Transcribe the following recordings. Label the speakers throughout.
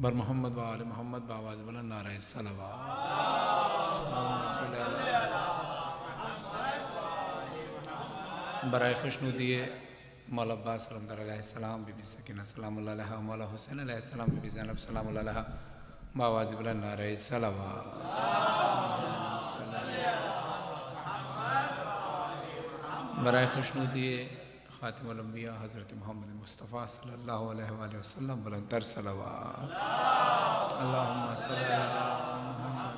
Speaker 1: بر محمد و آل محمد بآواز بلند نعرہ صلوات۔ اللہم صلی علی برائے خوشنودی مولا عباس سلام در علیہ السلام، بی بی سکینہ سلام اللہ علیہ، مولا حسین علیہ السلام، بی بی زینب سلام اللہ علیہ، بآواز بلند نعرہ صلوات۔ برائے خوشنودی خاتم الانبیاء حضرت محمد مصطفیٰ صلی اللہ علیہ وآلہ وسلم بلند تر صلوات۔ اللہم صلی علی محمد۔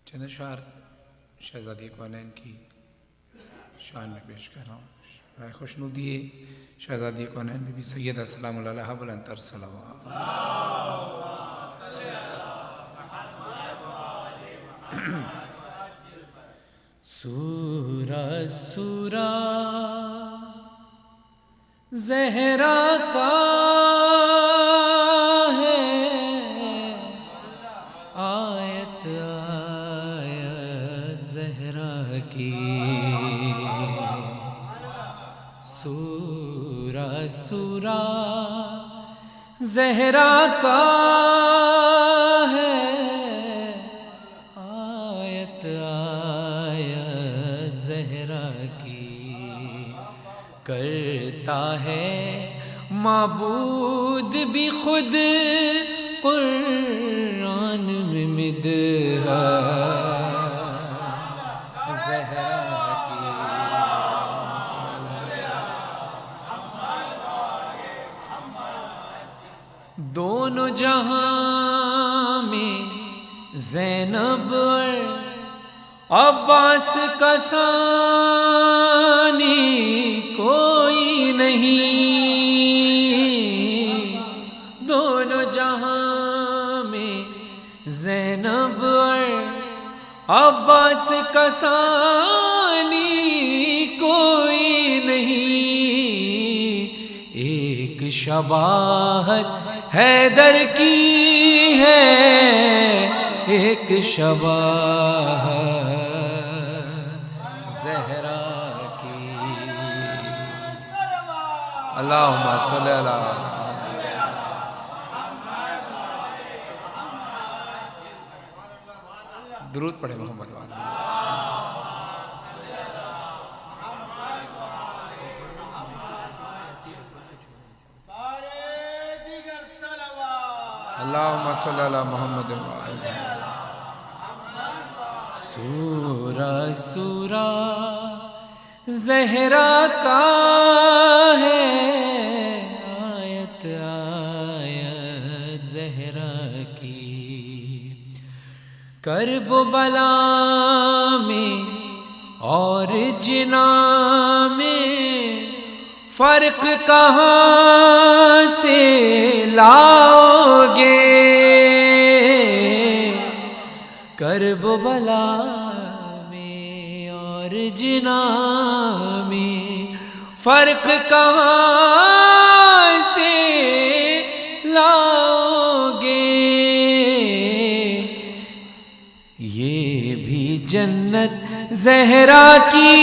Speaker 1: چند اشعار شہزادی کونین کی شان میں پیش کر رہا ہوں۔ برائے خوشنودی شہزادی کونین بی بی سیدہ سلام اللہ علیہ بلند تر صلوات۔ سورہ سورہ زہرا کا ہے، آیت آیت زہرا کی، سورہ سورہ زہرا کا ہے، آیت آیت زہرا کی، کرتا ہے معبود بھی خود قرآن میں مدحہ زہرا کی، دونوں جہاں میں زینب اور عباس کا ثانی کوئی نہیں، دونوں جہاں میں زینب اور عباس کا ثانی کوئی نہیں، ایک شباہت حیدر کی ہے، ایک شباہت زہرا کی، اللہم صلی علی درود پڑھے محمد والا۔ اللہم صلی علی محمد وآلہ۔ سورہ سورہ زہرا کا ہے، آیت آیت زہرا کی، کرب و بلا میں اور جنا میں فرق کہاں سے لاؤ گے، کرب و بلا میں اور جنا میں فرق کہاں سے لاؤ گے، یہ بھی جنت زہرا کی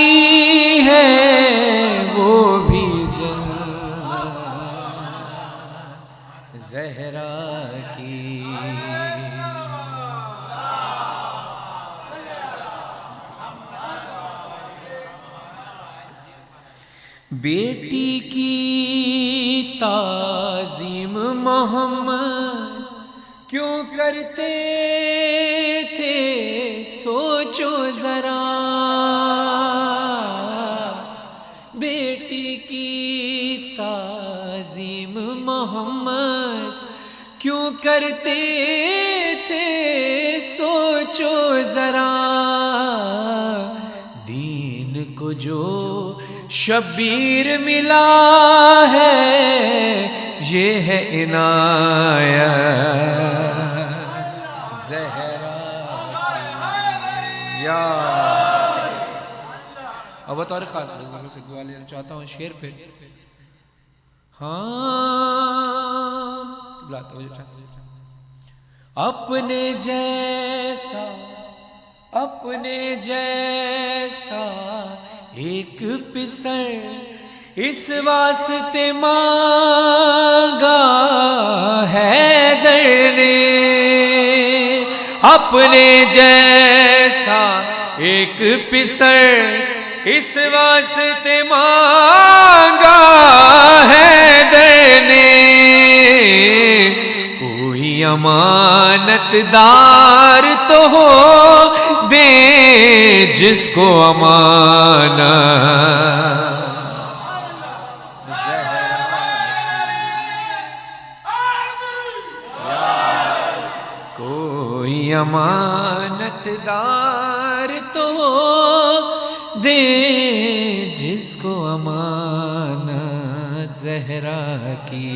Speaker 1: ہے، وہ بھی جنت زہرا کی، بیٹی کی تعظیم محمد کیوں کرتے تھے سوچو ذرا، بیٹی کی تعظیم محمد کیوں کرتے تھے سوچو ذرا، دین کو جو شبیر ملا ہے یہ ہے عنایت زہرا کی، یا اب بطور خاص بزرگوں سے دعا لینا چاہتا ہوں شعر پہ، ہاں بلاتا ہوں چاہتا ہوں، اپنے جیسا ایک پسر اس واسطے مانگا حیدر نے اپنے جیسا ایک پسر، اس واسطے مانگا حیدر نے کوئی امانت دار تو ہو دے جس کو امانت کوئی امانت دار تو دے جس کو امانت زہرا کی۔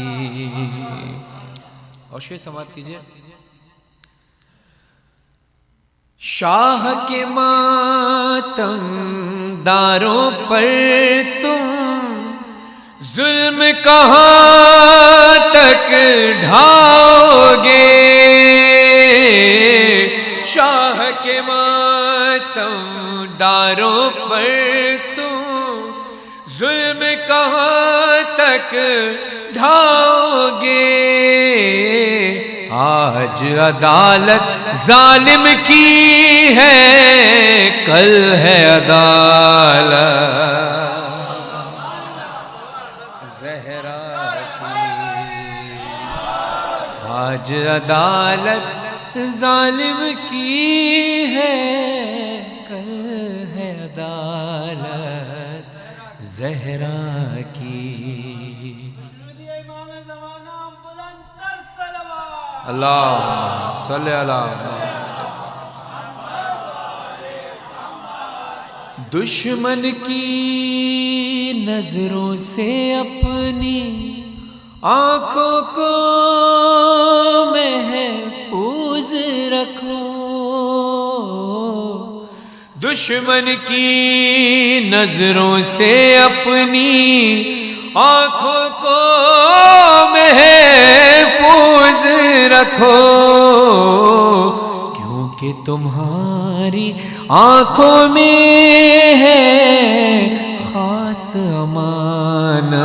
Speaker 1: اور شعر سماعت کیجئے۔ شاہ کے ماتم داروں پر تم ظلم کہاں تک ڈھاؤ گے، شاہ کے ماتم داروں پر تم ظلم کہاں تک ڈھاؤ گے، آج عدالت ظالم کی ہے کل ہے عدالت زہرا کی، آج عدالت ظالم کی ہے کل ہے عدالت زہرا کی۔ اللہم صلی اللہ دشمن کی نظروں سے اپنی آنکھوں کو محفوظ رکھو، دشمن کی نظروں سے اپنی آنکھوں کو محفوظ رکھو، کیونکہ تمہاری آنکھوں میں ہے خاص امانت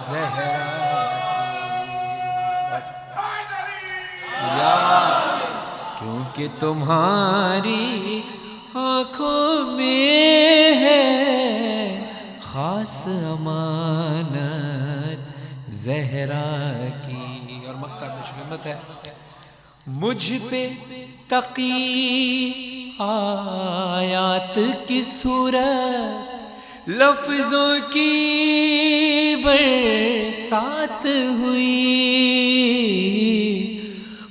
Speaker 1: زہرا کیونکہ تمہاری آنکھوں میں ہے خاص امانت زہرا کی۔ اور مکتب میں شہمت ہے، مجھ پہ تقی آیات کی صورت لفظوں کی برسات ہوئی،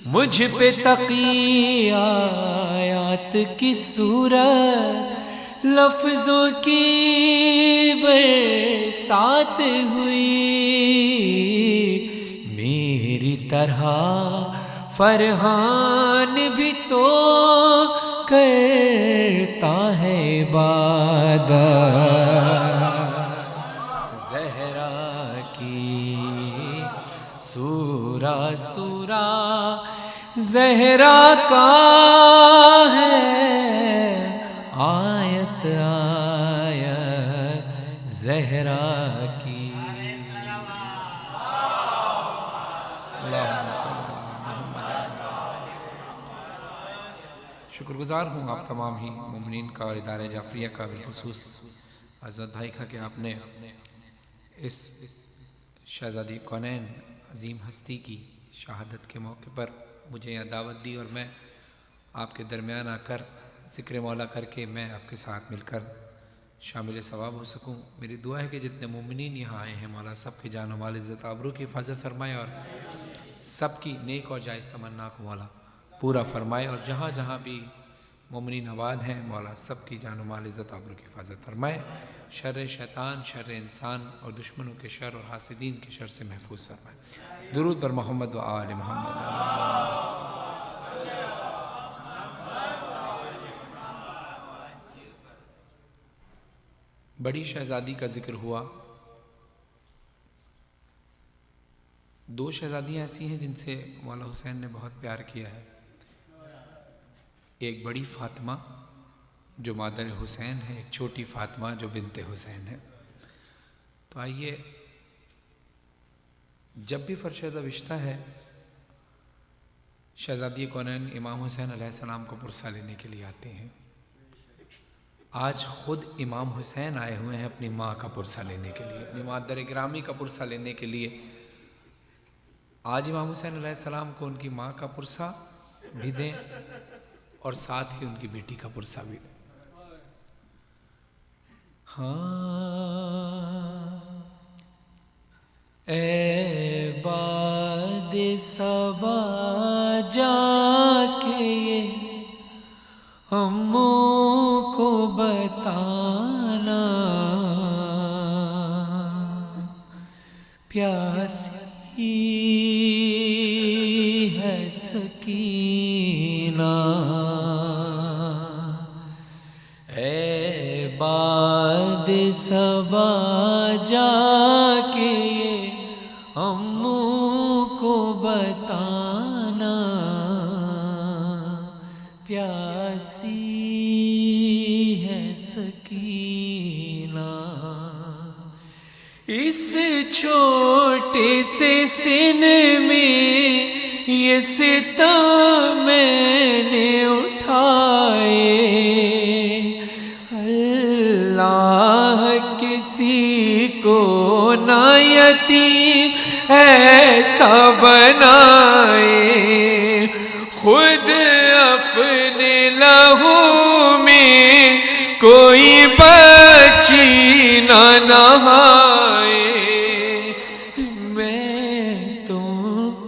Speaker 1: مجھ پہ تقی آیات کی صورت لفظوں کی برسات ہوئی، میری طرح فرحان بھی تو کرتا ہے عبادت زہرا کی، سورہ سورہ زہرا کا ہے آیت آیت زہرا کی۔ اللہم صلی شکر گزار ہوں آپ تمام ہی مومنین کا اور ادارہ جعفریہ کا بالخصوص عزت بھائی کا کہ آپ نے اس شہزادی کونین عظیم ہستی کی شہادت کے موقع پر مجھے یہاں دعوت دی، اور میں آپ کے درمیان آ کر ذکر مولا کر کے میں آپ کے ساتھ مل کر شامل ثواب ہو سکوں۔ میری دعا ہے کہ جتنے مومنین یہاں آئے ہیں مولا سب کی جان و مال عزت آبرو کی حفاظت فرمائے، اور سب کی نیک اور جائز تمنا کو مولا پورا فرمائے، اور جہاں جہاں بھی مومنین آباد ہیں مولا سب کی جان و مال عزت آبرو کی حفاظت فرمائے، شر شیطان، شر انسان اور دشمنوں کے شر اور حاسدین کے شر سے محفوظ فرمائے۔ درود بر محمد و آل محمد۔ بڑی شہزادی کا ذکر ہوا، دو شہزادیاں ایسی ہیں جن سے مولا حسین نے بہت پیار کیا ہے، ایک بڑی فاطمہ جو مادر حسین ہے، ایک چھوٹی فاطمہ جو بنت حسین ہے۔ تو آئیے، جب بھی فرشہ زوشتہ ہے شہزادی کونین امام حسین علیہ السلام کو پرسہ لینے کے لیے آتے ہیں۔ آج خود امام حسین آئے ہوئے ہیں اپنی ماں کا پرسہ لینے کے لیے، اپنی مادر گرامی کا پرسہ لینے کے لیے۔ آج امام حسین علیہ السلام کو ان کی ماں کا پرسہ بھی دیں اور ساتھ ہی ان کی بیٹی کا پرسہ بھی دیں۔ ہاں اے باد صبا جا کے یہ اموں کو بتانا، پیاسی ہے سکینہ، اے باد صبا جا کے یہ اموں کو بتانا، پیاسی ہے سکینہ، اس چھوٹے سے سینے میں یہ ستم میں نے اٹھائے، اللہ کسی کو نہ یتیم ایسا بنائے، خود اپنے لہو میں کوئی بچی نہ نہائے، میں تم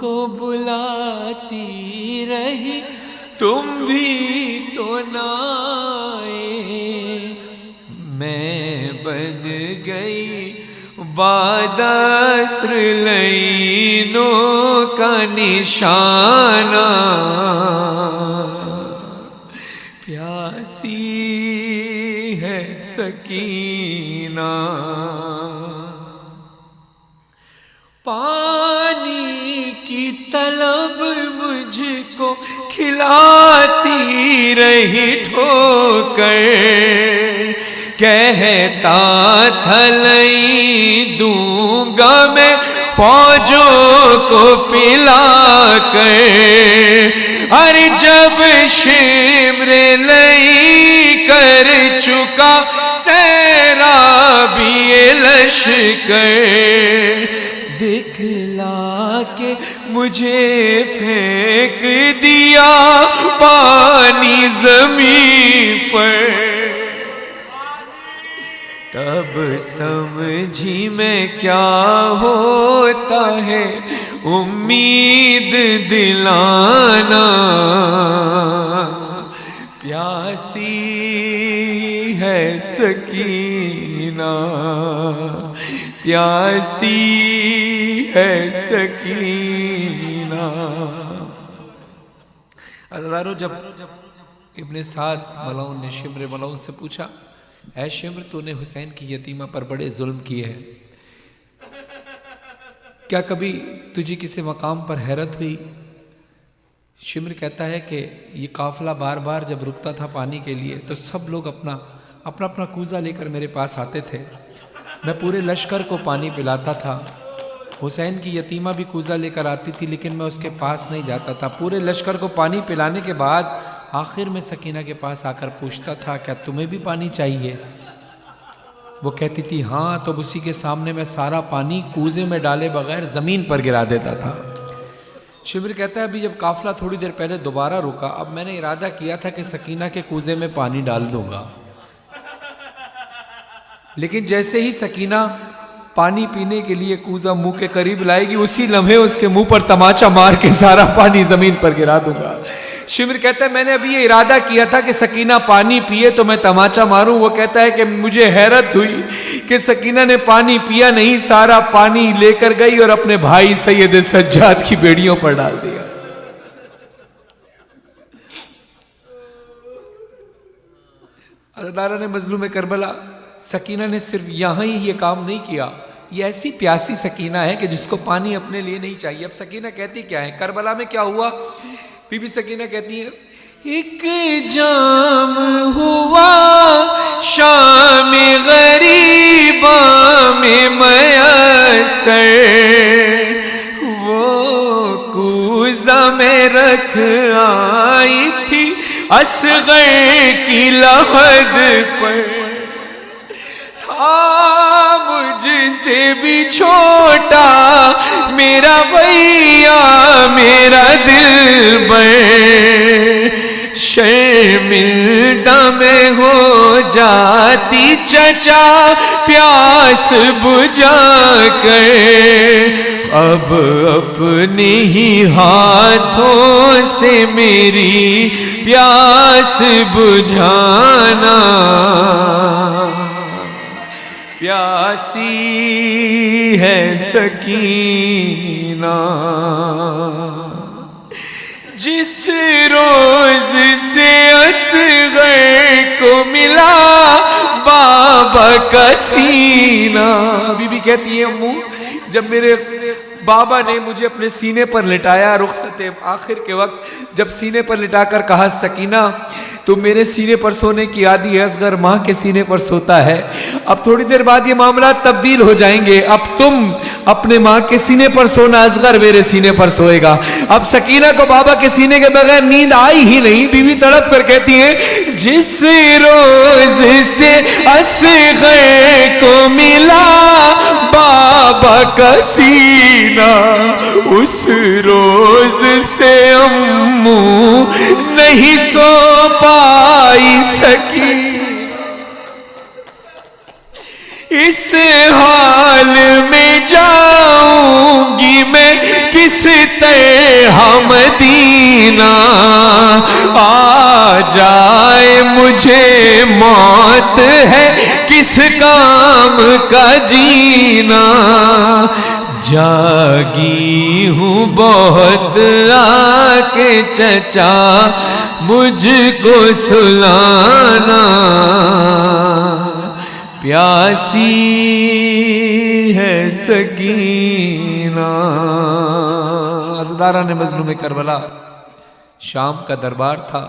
Speaker 1: کو بلاتی رہی تم بھی تو نہ آئے، میں بن گئی بعد عصر لعینوں کا نشانہ، پیاسی ہے سکینہ، پانی کی طلب مجھ کو کھلاتی رہی ٹھوکر، کہتا تھا نہیں دوں گا میں فوجوں کو پلا کر، ارے جب شمر لئی کر چکا سیرابی لشکر، دکھلا کے مجھے پھینک دیا پانی زمین پر، تب سمجھی میں کیا ہوتا ہے امید دلانا، پیاسی ہے سکینہ، پیاسی ہے سکینہ۔ عزیزانو، جب ابن سعد ملعون نے شمر ملعون سے پوچھا، اے شمر تو نے حسین کی یتیمہ پر بڑے ظلم کیے ہیں، کیا کبھی تجھے کسی مقام پر حیرت ہوئی؟ شمر کہتا ہے کہ یہ قافلہ بار بار جب رکتا تھا پانی کے لیے تو سب لوگ اپنا کوزہ لے کر میرے پاس آتے تھے، میں پورے لشکر کو پانی پلاتا تھا، حسین کی یتیمہ بھی کوزہ لے کر آتی تھی لیکن میں اس کے پاس نہیں جاتا تھا، پورے لشکر کو پانی پلانے کے بعد آخر میں سکینہ کے پاس آ کر پوچھتا تھا کیا تمہیں بھی پانی چاہیے؟ وہ کہتی تھی ہاں، تو اسی کے سامنے میں سارا پانی کوزے میں ڈالے بغیر زمین پر گرا دیتا تھا۔ شمر کہتا ہے ابھی جب قافلہ تھوڑی دیر پہلے دوبارہ رکا، اب میں نے ارادہ کیا تھا کہ سکینہ کے کوزے میں پانی ڈال دوں گا، لیکن جیسے ہی سکینہ پانی پینے کے لیے کوزہ منہ کے قریب لائے گی اسی لمحے اس کے منہ پر تماچا مار کے سارا پانی زمین پر گرا دوں گا۔ شمر کہتا ہے میں نے ابھی یہ ارادہ کیا تھا کہ سکینہ پانی پیے تو میں تماچا ماروں، وہ کہتا ہے کہ مجھے حیرت ہوئی کہ سکینہ نے پانی پیا نہیں، سارا پانی لے کر گئی اور اپنے بھائی سید سجاد کی بیڑیوں پر ڈال دیا۔ عزادارہ نے مظلوم کربلا، سکینہ نے صرف یہاں ہی یہ کام نہیں کیا، یہ ایسی پیاسی سکینہ ہے کہ جس کو پانی اپنے لیے نہیں چاہیے۔ اب سکینہ کہتی کیا ہے؟ کربلا میں کیا ہوا؟ بی بی سکینہ کہتی ہے ایک جام ہوا شام غریباں میں میسر، وہ کوزہ میں رکھ آئی تھی اصغر کی لحد پر، تھا مجھ سے بھی چھوٹا میرا بھیا میرا دلبر، شرمندہ میں ہو جاتی چچا پیاس بجھا کر، اب اپنے ہی ہاتھوں سے میری پیاس بجھانا، پیاسی ہے سکینہ جس روز سے اصغر کو ملا بابا کا سینہ۔ بی بی کہتی ہے امو جب میرے بابا نے مجھے اپنے سینے پر لٹایا رخصت آخر کے وقت، جب سینے پر لٹا کر کہا سکینہ تو میرے سینے پر سونے کی عادی ہے، اصغر ماں کے سینے پر سوتا ہے، اب تھوڑی دیر بعد یہ معاملات تبدیل ہو جائیں گے، اب تم اپنے ماں کے سینے پر سونا، اصغر میرے سینے پر سوئے گا۔ اب سکینہ کو بابا کے سینے کے بغیر نیند آئی ہی نہیں، بی بی تڑپ کر کہتی ہے جس روز سے اصغر کو ملا بابا کا سینہ، اس روز سے امو نہیں سو پائی سکی، اس حال میں جاؤں گی میں کس طرح مدینہ، آ جائے مجھے موت ہے کس کام کا جینا، جاگی ہوں بہت آ کے چچا مجھ کو سلانا، پیاسی ہے سکینہ۔ عزاداران مظلوم کربلا، شام کا دربار تھا،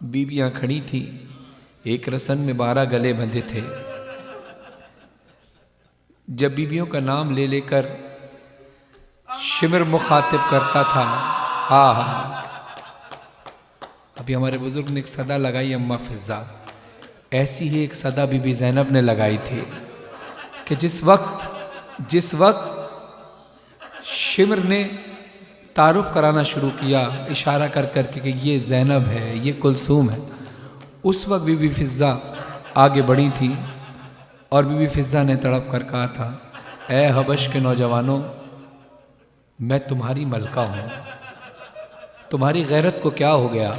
Speaker 1: بیویاں کھڑی تھیں، ایک رسن میں 12 گلے بندھے تھے۔ جب بیویوں کا نام لے لے کر شمر مخاطب کرتا تھا، ابھی ہمارے بزرگ نے ایک صدا لگائی اماں فضا، ایسی ہی ایک صدا بی بی زینب نے لگائی تھی کہ جس وقت شمر نے تعارف کرانا شروع کیا اشارہ کر کر کے کہ یہ زینب ہے، یہ کلثوم ہے، اس وقت بی بی فضا آگے بڑھی تھی اور بی بی فضا نے تڑپ کر کہا تھا اے حبش کے نوجوانوں، میں تمہاری ملکہ ہوں، تمہاری غیرت کو کیا ہو گیا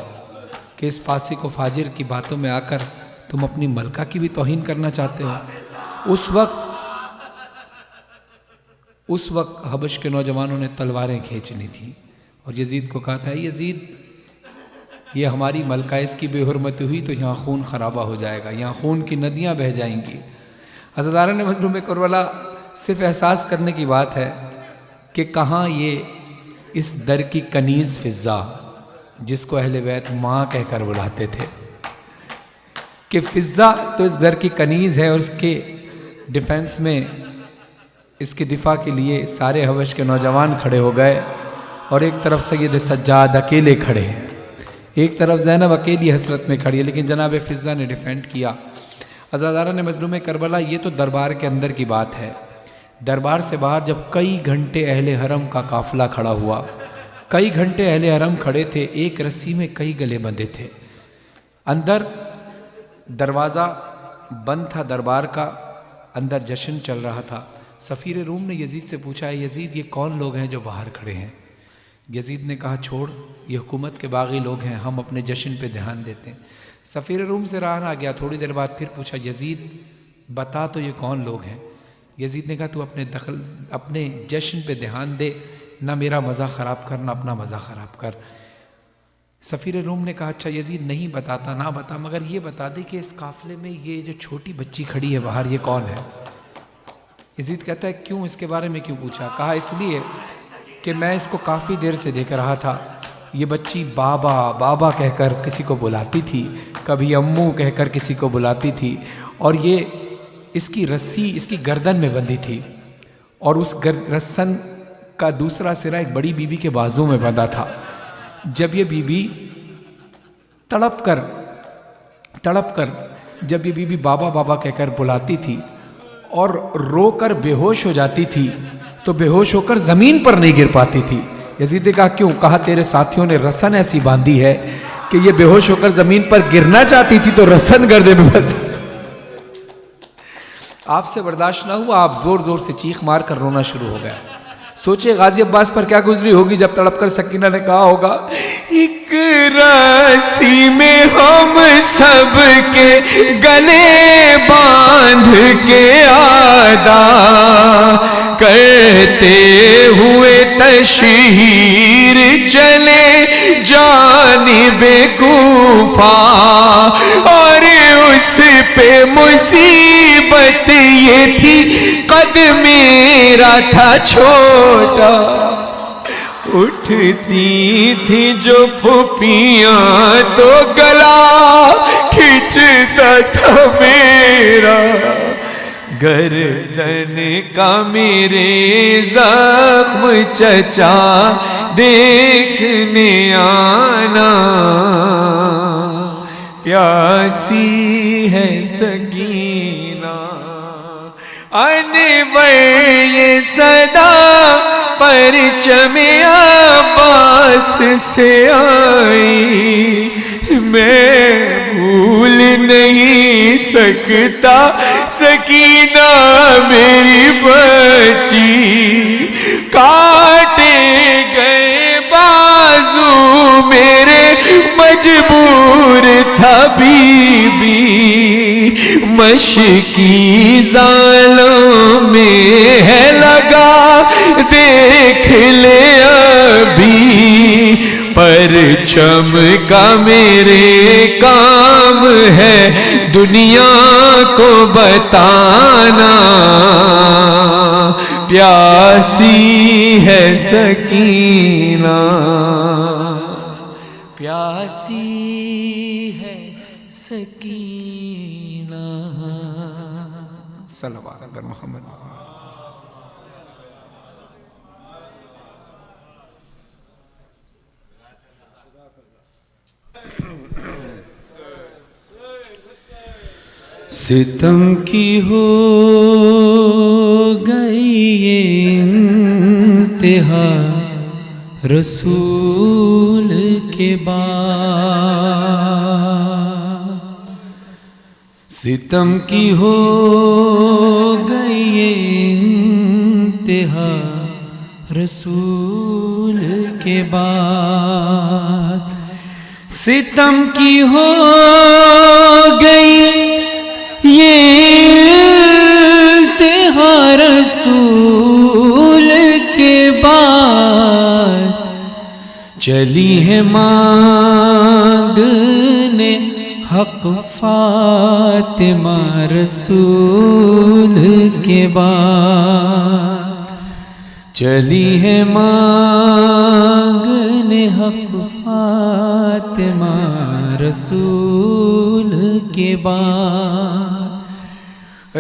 Speaker 1: کہ اس فاسق و فاجر کی باتوں میں آ کر تم اپنی ملکہ کی بھی توہین کرنا چاہتے ہو۔ اس وقت حبش کے نوجوانوں نے تلواریں کھینچ لی تھیں اور یزید کو کہا تھا یزید یہ ہماری ملکہ، اس کی بے حرمتی ہوئی تو یہاں خون خرابہ ہو جائے گا، یہاں خون کی ندیاں بہہ جائیں گی۔ عزاداران مظلوم کربلا، صرف احساس کرنے کی بات ہے کہ کہاں یہ اس در کی کنیز فضا، جس کو اہل بیت ماں کہہ کر بلاتے تھے، کہ فضا تو اس گھر کی کنیز ہے اور اس کے ڈیفنس میں، اس کے دفاع کے لیے سارے حبش کے نوجوان کھڑے ہو گئے اور ایک طرف سید سجاد اکیلے کھڑے ہیں، ایک طرف زینب اکیلی حسرت میں کھڑی ہے، لیکن جناب فضا نے ڈیفینڈ کیا۔ عزاداران مظلوم کربلا، یہ تو دربار کے اندر کی بات ہے، دربار سے باہر جب کئی گھنٹے اہل حرم کا قافلہ کھڑا ہوا، کئی گھنٹے اہل حرم کھڑے تھے، ایک رسی میں کئی گلے بندھے تھے، اندر دروازہ بند تھا دربار کا، اندر جشن چل رہا تھا۔ سفیر روم نے یزید سے پوچھا ہے یزید یہ کون لوگ ہیں جو باہر کھڑے ہیں؟ یزید نے کہا چھوڑ، یہ حکومت کے باغی لوگ ہیں، ہم اپنے جشن پہ دھیان دیتے ہیں۔ سفیر روم سے راہ نہ گیا، تھوڑی دیر بعد پھر پوچھا یزید بتا تو یہ کون لوگ ہیں؟ یزید نے کہا تو اپنے جشن پہ دھیان دے، نہ میرا مزہ خراب کر، نہ اپنا مزہ خراب کر۔ سفیر روم نے کہا اچھا یزید نہیں بتاتا، نہ بتا، مگر یہ بتا دے کہ اس قافلے میں یہ جو چھوٹی بچی کھڑی ہے باہر، یہ کون ہے؟ یزید کہتا ہے کیوں، اس کے بارے میں کیوں پوچھا؟ کہا اس لیے کہ میں اس کو کافی دیر سے دیکھ رہا تھا، یہ بچی بابا بابا کہہ کر کسی کو بلاتی تھی، کبھی امو کہہ کر کسی کو بلاتی تھی، اور یہ اس کی رسی اس کی گردن میں بندھی تھی، اور اس رسن کا دوسرا سرا ایک بڑی بیوی کے بازو میں بندھا تھا۔ جب یہ بیوی تڑپ کر جب یہ بیوی بابا بابا کہہ کر بلاتی تھی اور رو کر بے ہوش ہو جاتی تھی تو بے ہوش ہو کر زمین پر نہیں گر پاتی تھی۔ یزید نے کہا کیوں؟ کہا تیرے ساتھیوں نے رسن ایسی باندھی ہے کہ یہ بے ہوش ہو کر زمین پر گرنا چاہتی تھی تو رسن گردے میں پھنس۔ آپ سے برداشت نہ ہوا، آپ زور زور سے چیخ مار کر رونا شروع ہو گیا۔ سوچے غازی عباس پر کیا گزری ہوگی جب تڑپ کر سکینہ نے کہا ہوگا ایک رسی میں ہم سب کے گلے باندھ کے ادا کرتے ہوئے تشہیر چلے جانب کوفہ، اور اس پہ مصیبت یہ تھی قد میرا تھا چھوٹا، اٹھتی تھی جو پھوپھیاں تو گلا کھینچتا تھا میرا، گردن کا میرے زخم چچا دیکھنے آنا، پیاسی ہے سکینہ انور یہ صدا پرچم عباس سے آئی، میں بھول نہیں سکتا سکینہ میری بچی، کاٹے گئے بازو میرے مجبور تھا بی بی، مشکی زالوں میں ہے لگا دیکھ لے ابھی، پرچم کا میرے کام ہے دنیا کو بتانا، پیاسی ہے سکینہ، پیاسی ہے سکینہ، صلوات بر محمد۔ ستم کی ہو گئی یہ انتہا رسول کے بعد، ستم کی ہو گئی یہ انتہا رسول کے بعد، ستم کی ہو گئی یہ انتہا رسول کے بعد، چلی ہے مانگنے حق فاطمہ رسول کے بعد، چلی ہے مانگنے حق فاطمہ رسول کے بعد،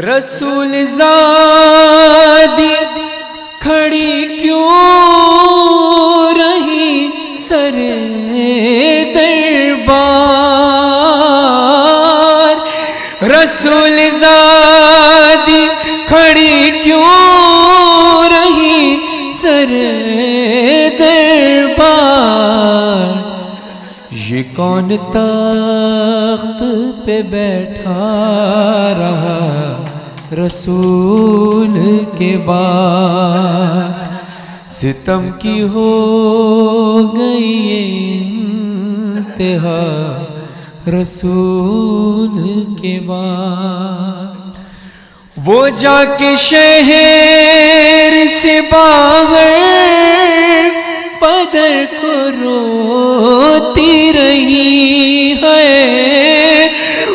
Speaker 1: رسول زادی کھڑی کیوں رہی سر دربار، رسول زادی کھڑی کیوں رہی سر دربار، یہ کون تخت پہ بیٹھا رہا رسول کے بعد، ستم کی ہو گئی یہ انتہا رسول کے بعد، وہ جا کے شہر سے باہر پدر کو روتی رہی ہے،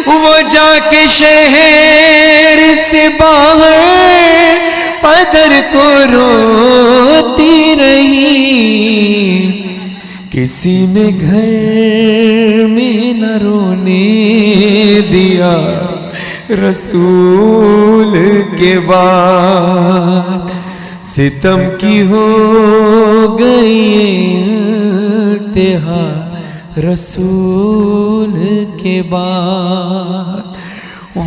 Speaker 1: وہ جا کے شہر سے باہر پدر کو روتی رہی، کسی نے گھر میں نہ رونے دیا رسول کے بعد، ستم کی ہو گئی انتہا رسول کے بعد۔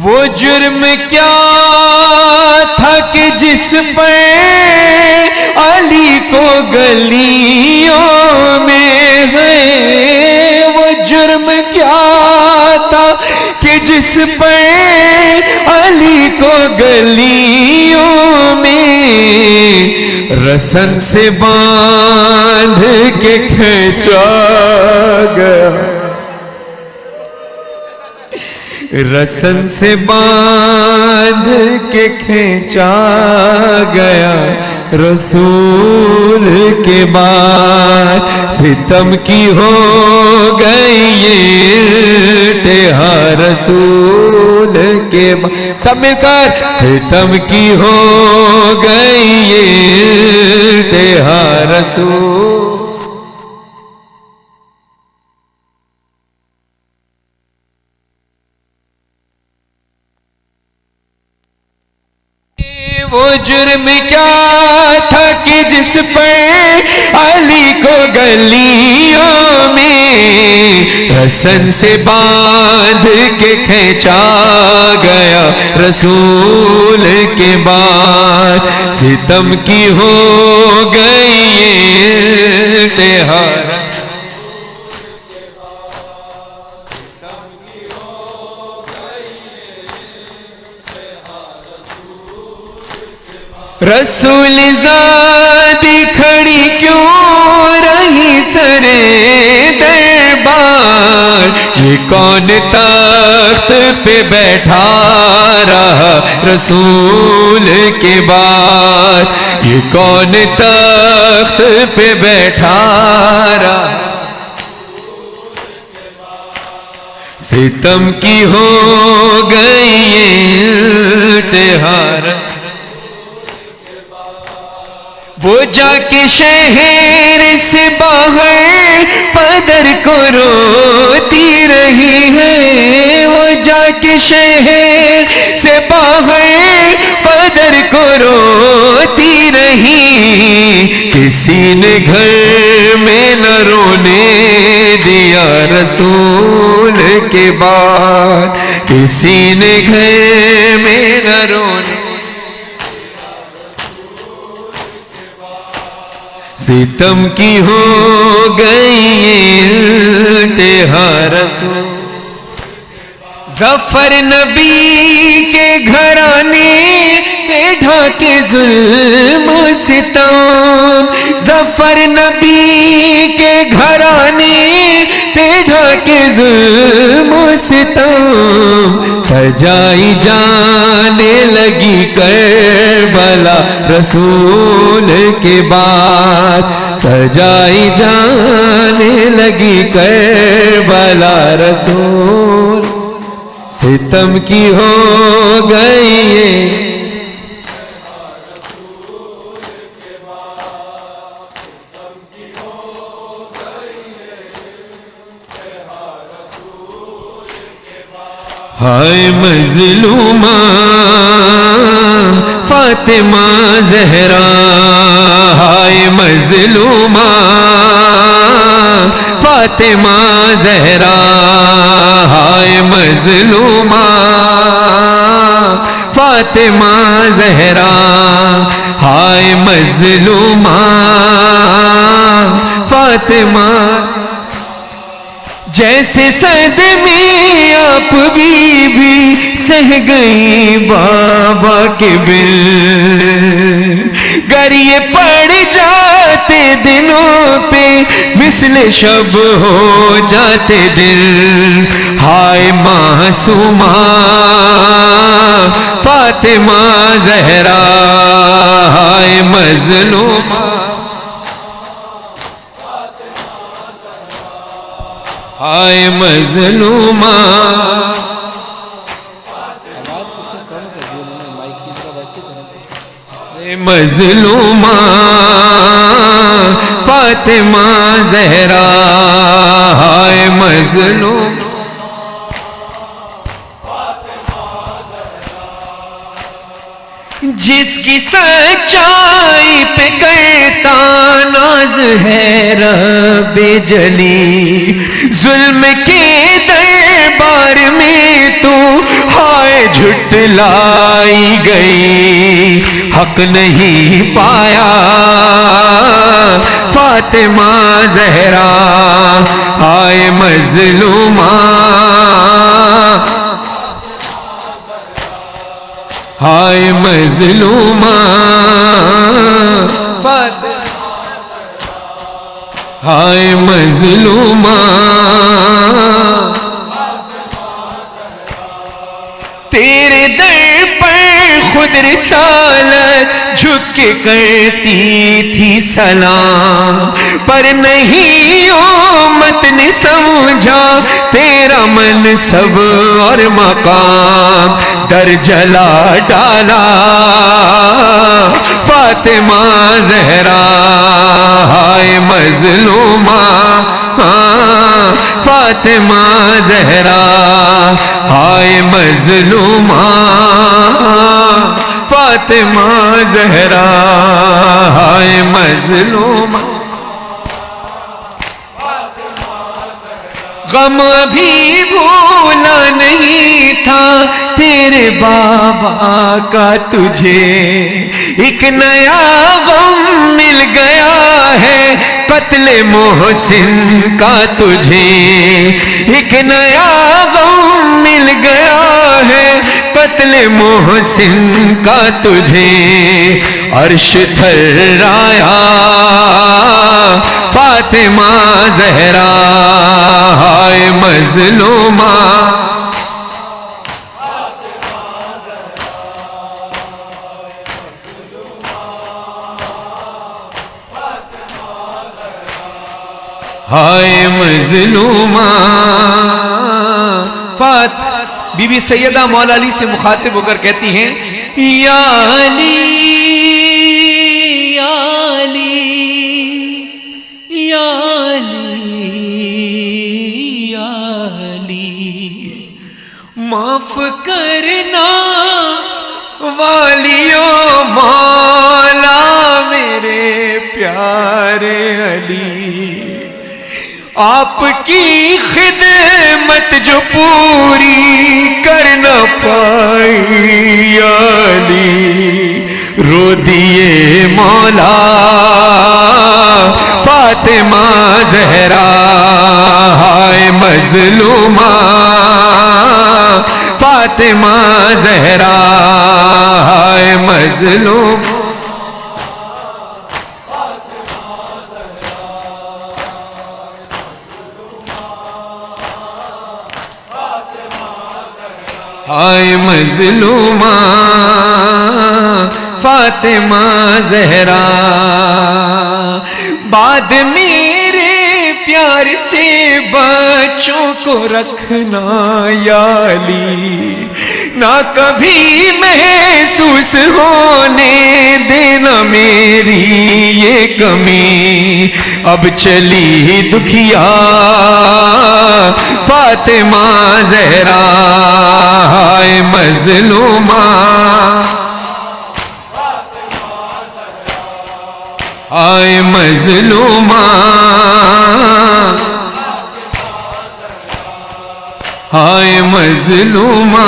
Speaker 1: وہ جرم کیا تھا کہ جس پر علی کو گلیوں میں ہے، وہ جرم کیا تھا کہ جس پر علی کو گلیوں میں رسن سے باندھ کے کھینچا گیا، رسن سے باندھ کے کھینچا گیا رسول کے بعد، ستم کی ہو گئی یہ انتہا رسول کے بعد، سب مل کر ستم کی ہو گئی یہ انتہا رسول۔ وہ جرم کیا تھا کہ جس پر علی کو گلیوں میں رسن سے باندھ کے کھینچا گیا رسول کے بعد، ستم کی ہو گئی یہ انتہا رسول زادی کھڑی کیوں رہی سرے دربار، یہ کون تخت پہ بیٹھا رہا رسول کے بعد، یہ کون تخت پہ بیٹھا رہا، ستم کی ہو گئی یہ انتہا۔ وہ جا کے شہر سے باہر پدر کو روتی رہی ہے، وہ جا کے شہر سے باہر پدر کو روتی رہی، کسی نے گھر میں نہ رونے دیا رسول کے بعد، کسی نے گھر میں نہ رونے، ستم کی ہو گئی یہ انتہا رسول۔ ظفر نبی کے گھرانے پہ ڈھاکے ظلم و ستم، ظفر نبی کے گھرانے پہ ڈھاکے ظلم و ستم، سجائی جانے لگی کربلا رسول کے بعد، سجائی جانے لگی کربلا رسول، ستم کی ہو گئی یہ ہائے مظلومہ فاطمہ زہرا، ہائے مظلومہ فاطمہ زہرا، ہائے مظلومہ فاطمہ زہرا، ہائے مظلومہ فاطمہ، جیسے صدمے آپ بھی سہ گئی بابا کے بل، گر یہ پڑ جاتے دنوں پہ مثل شب ہو جاتے دل، ہائے معصومہ فاطمہ زہرا، ہائے مظلومہ ہائے مظلومہ، مظلومہ
Speaker 2: فاطمہ زہرا ہائے مظلوم جس کی سچائی پہ کرتا ناز ہے رب جلی ظلم کے دربار میں تو ہائے جھٹلائی گئی حق نہیں پایا فاطمہ زہرا ہائے مظلومہ ہائے مظلومہ ہائے مظلومہ تیرے در پر خود رسالت جھک کے کرتی تھی سلام پر نہیں امت نے سمجھا تیرا منصب اور مقام در جلا ڈالا فاطمہ زہرا ہائے مظلومہ فاطمہ زہرا ہائے مظلومہ فاطمہ زہرا ہائے مظلومہ غم ابھی بھولا نہیں تھا تیرے بابا کا تجھے ایک نیا غم مل گیا ہے قتل محسن کا تجھے ایک نیا غم مل گیا ہے قتل محسن کا تجھے عرش تھرایا فاطمہ زہرا ہائے مظلومہ ہائے مظلومہ بی بی سیدہ مولا علی سے مخاطب ہو کر کہتی ہیں یا علی یا علی یا علی یا علی معاف کرنا والیو مولا میرے پیارے علی آپ کی خدمت جو پوری کر نہ پائی علی رو دیے مولا فاطمہ زہرا ہائے مظلومہ فاطمہ زہرا ہائے مظلوم ہائے مظلومہ فاطمہ زہرا بعد میرے پیار سے بچوں کو رکھنا یا علی نہ کبھی محسوس ہونے دینا میری یہ کمی اب چلی دکھیا فاطمہ زہرا ہائے مظلومہ ہائے مظلومہ ہائے مظلومہ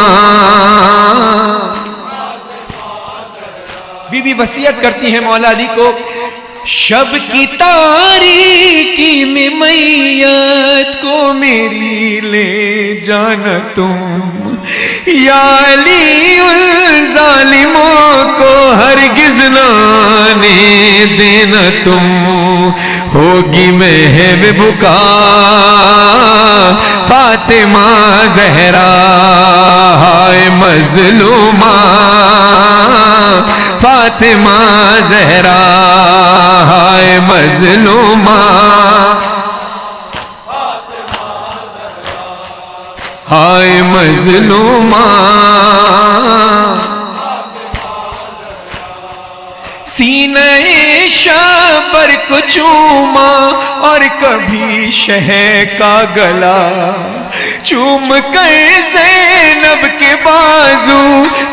Speaker 2: بی بی وصیت کرتی ہیں مولا علی کو شب کی تاریکی میں میت کو میری لے جانا تم یا علی ان ظالموں کو ہرگز نہ آنے دینا تم ہوگی محو بکا فاطمہ زہرا ہائے مظلومہ فاطمہ زہرا ہائے مظلومہ ہائے مظلومہ سینہ شبر کو چوما اور کبھی شہ کا گلا چوم کر زینب کے بازو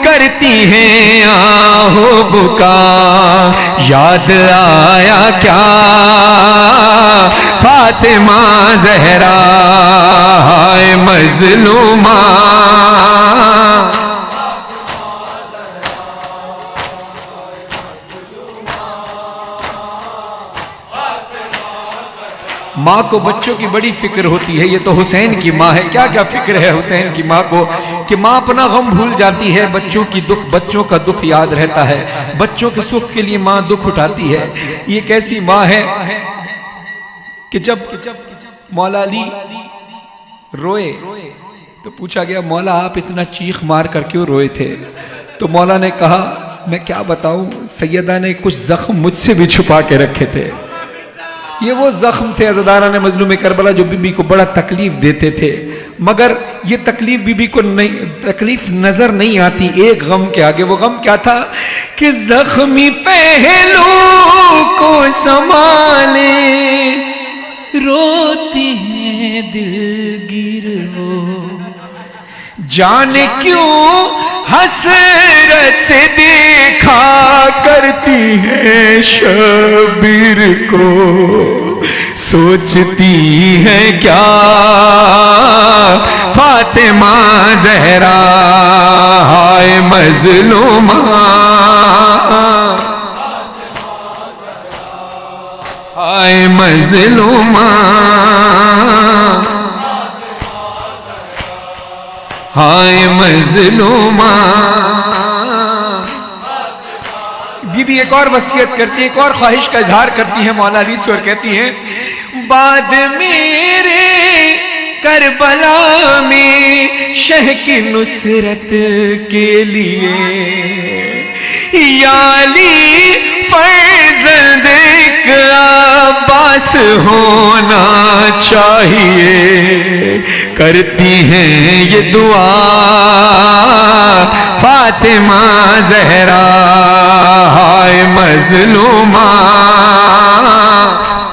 Speaker 2: کرتی ہیں آہو بکا یاد آیا کیا فاطمہ زہرا ہائے مظلومہ ماں کو بچوں کی بڑی فکر ہوتی ہے. یہ تو حسین کی ماں ہے. کیا کیا فکر ہے حسین کی ماں کو کہ ماں اپنا غم بھول جاتی ہے, بچوں کا دکھ یاد رہتا ہے, بچوں کے سکھ کے لیے ماں دکھ اٹھاتی ہے. یہ کیسی ماں ہے کہ جب مولا علی روئے تو پوچھا گیا مولا آپ اتنا چیخ مار کر کیوں روئے تھے؟ تو مولا نے کہا میں کیا بتاؤں, سیدہ نے کچھ زخم مجھ سے بھی چھپا کے رکھے تھے. یہ وہ زخم تھے عزاداران مظلوم کربلا جو بی بی کو بڑا تکلیف دیتے تھے, مگر یہ تکلیف بی بی کو تکلیف نظر نہیں آتی ایک غم کے آگے. وہ غم کیا تھا کہ زخمی پہلو کو سنبھالے روتی ہیں دلگیر وہ, جانے کیوں حسرت سے دیکھا کرتی ہے شبیر کو, سوچتی ہے کیا فاطمہ زہرا ہائے مظلومہ ہائے مظلومہ ہائے مظلومہ. بی بی ایک اور وصیت کرتی ہے, ایک اور خواہش کا اظہار کرتی ہے مولا علی سے اور کہتی ہیں بعد میرے کربلا میں شہ کی نصرت کے لیے یا علی فرزند ایک عباس ہونا چاہیے. کرتی ہیں یہ دعا فاطمہ زہرا ہائے مظلومہ